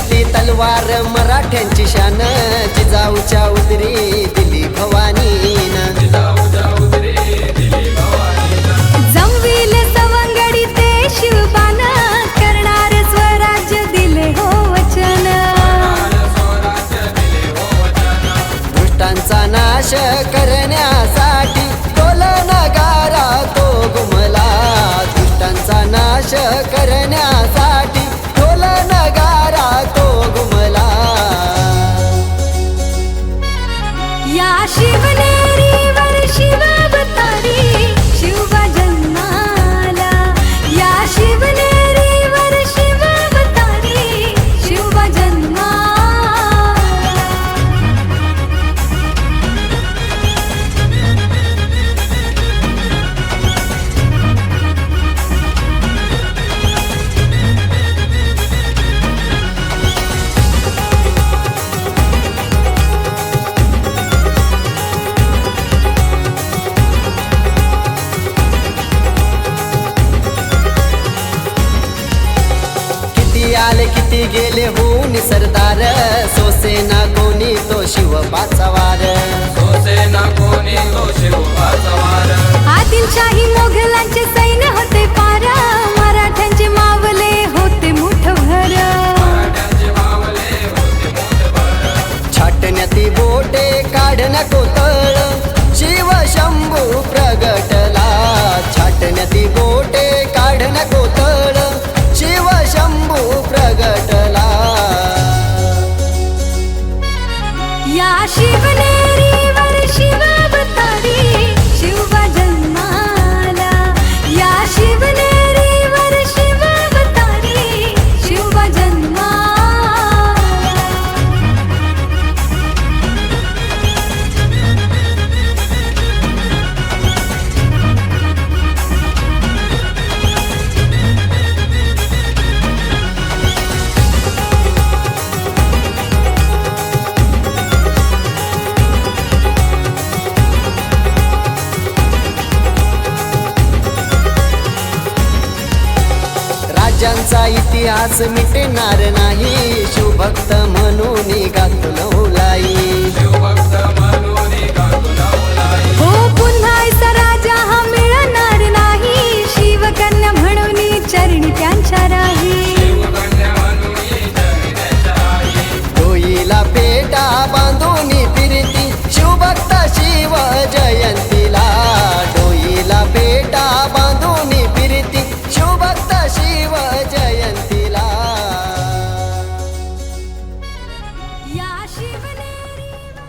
घेतली तलवार मराठ्यांची शान, जिजाऊच्या उदरी दिली भवानीनं. जमविल सवंगडी ते शिवबान, करणार स्वराज्य दिले हो वचन. दुष्टांचा नाश करण्यासाठी ढोल नगारा तो घुमला. दुष्टांचा नाश करण्यासाठी ढोल नगारा तो घुमला. या शिवनेरीवर शिवावतारी शिवबा जन्माला. या शिवनेरीवर शिवावतारी शिवबा जन्माला. आले किती गेले होऊन सरदार, सोसेना कोणी तो शिवबाचा वार. सोसेना कोणी तो शिवबाचा वार. आदिलशाही मोघलांचे सैन्य होते पार, मराठ्यांचे मावले होते मुठभर. छाटण्याती बोटे काढण्या कोतळ, शिव शंभू प्रगटला. छाटण्याती बोटे काढण्या कोतळ, शिव शंभू प्रगटला. या शिवनेरीवर शिवावतारी शिवबा जन्माला. या शिवनेरीवर शिवावतारी शिवबा जन्माला. राज्यांचा इतिहास मिटणार नाही, शिवभक्त म्हणून गातुलवलाई. शिवभक्त म्हणून गातुलवलाई. हो पुन्हा ऐसा राजा हा मिळणार नाही, शिवकन्या म्हणून चरणी त्यांच्या राही. शिवकन्या म्हणून चरणी त्यांच्या राही. डोईला पेटा बांधून फिरती शिवभक्त शिव जयंतीला. डोईला पेटा बांधून फिरती शिवभक्त शिव जयंतीला. या शिवनेरीवर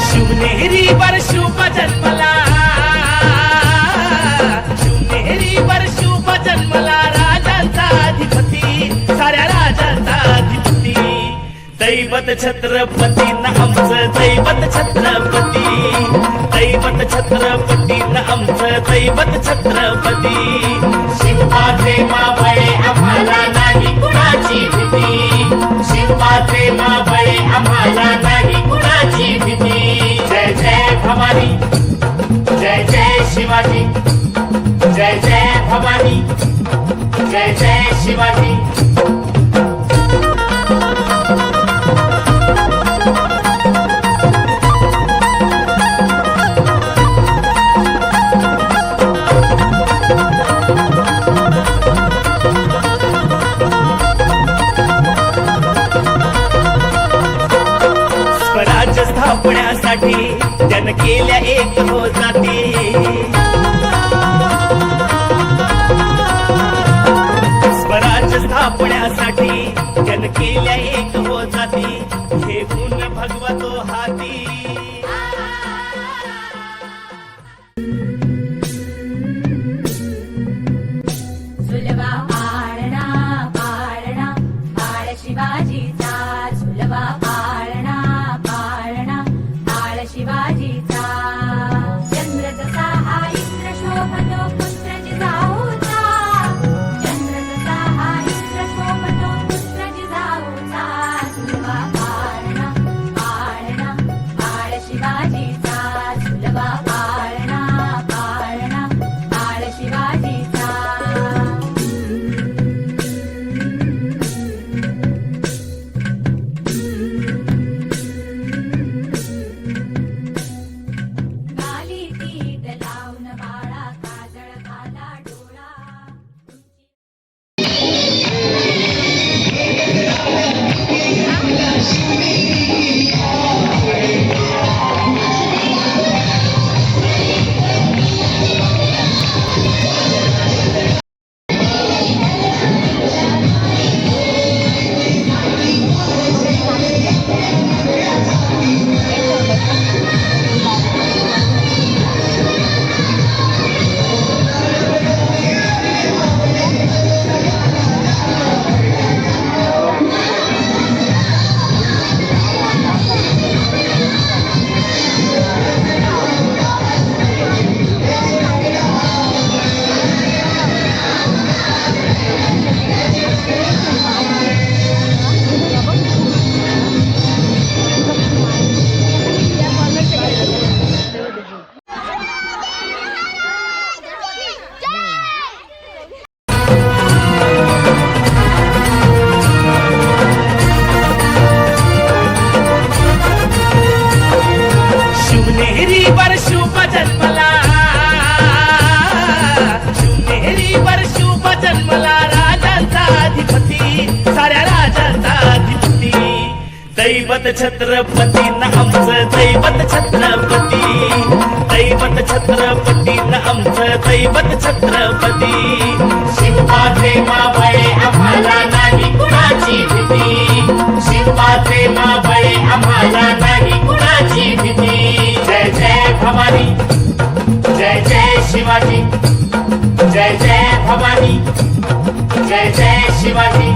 शिवनेरीवर शुभ जन्मला. शिवनेरीवर शुभ जन्मला, राजांचा अधिपती, साऱ्या राजांचा अधिपती. दैवत छत्रपती न आमचं दैवत छत्रपती. दैवत छत्रपती न आमचं दैवत छत्रपती. शिवबाचे मावळे आम्हाला नाही कुणाची भीती. शिवबाचे मावळे आम्हाला नाही कुणाची भीती. जय जय भवानी, जय जय शिवाजी. जय जय भवानी, जय जय शिवाजी. स्वराज्य स्थापण्यासाठी जन केल्या एक हो जाती. स्वराज्य स्थापण्यासाठी जन केल्या एक हो जाती. हे गुण भगवतो हाती. झुलवा पाळणा पाळणा बाळ शिवाजीचा. झुलवा पाळणा पाळणा बाळ शिवाजीचा. चंद्र जसा हा इंद्र शोभतो पुत्र जिजाऊचा. चंद्र जसा हा इंद्र दैवत छत्रपती न आमचं दैवत छत्रपती, दैवत छत्रपती न आमचं दैवत छत्रपती. शिवाचे मावळे आम्हाला नाही कुणाची भीती, शिवाचे मावळे आम्हाला नाही कुणाची भीती. जय जय भवानी, जय जय शिवाजी, जय जय भवानी, जय जय शिवाजी.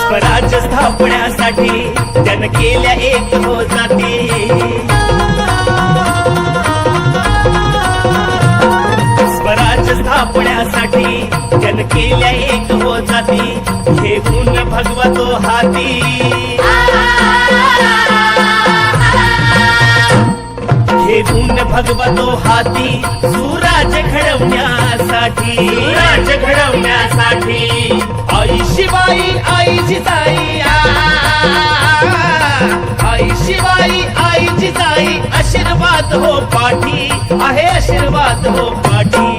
स्वराज्य स्थापण्यासाठी त्यानं केल्या एक हो जाती, स्वराज्य स्थापण्यासाठी त्यानं केल्या एक हो जाती. घेऊन भगवतो हाती, घेऊन भगवतो हाती सुराज घडवण्यासाठी, सुराज घडवण्यासाठी. आई शिवाई आई जिजाई, आई शिवाई आई जिजाई, आशीर्वाद हो पाठी आहे, आशीर्वाद हो पाठी.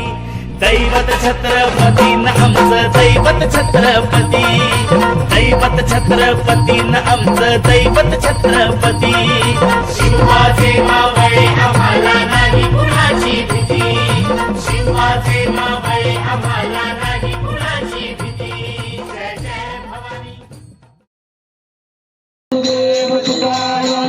दैवत छत्रपती न आमचं दैवत छत्रपती, दैवत छत्रपती न आमचं दैवत छत्रपती. शिवाचे मावळे आम्हाला नाही कुणाची भीती, शिवाचे मावळे आम्हाला नाही कुणाची भीती. जय जय भवानी. तुकाराम.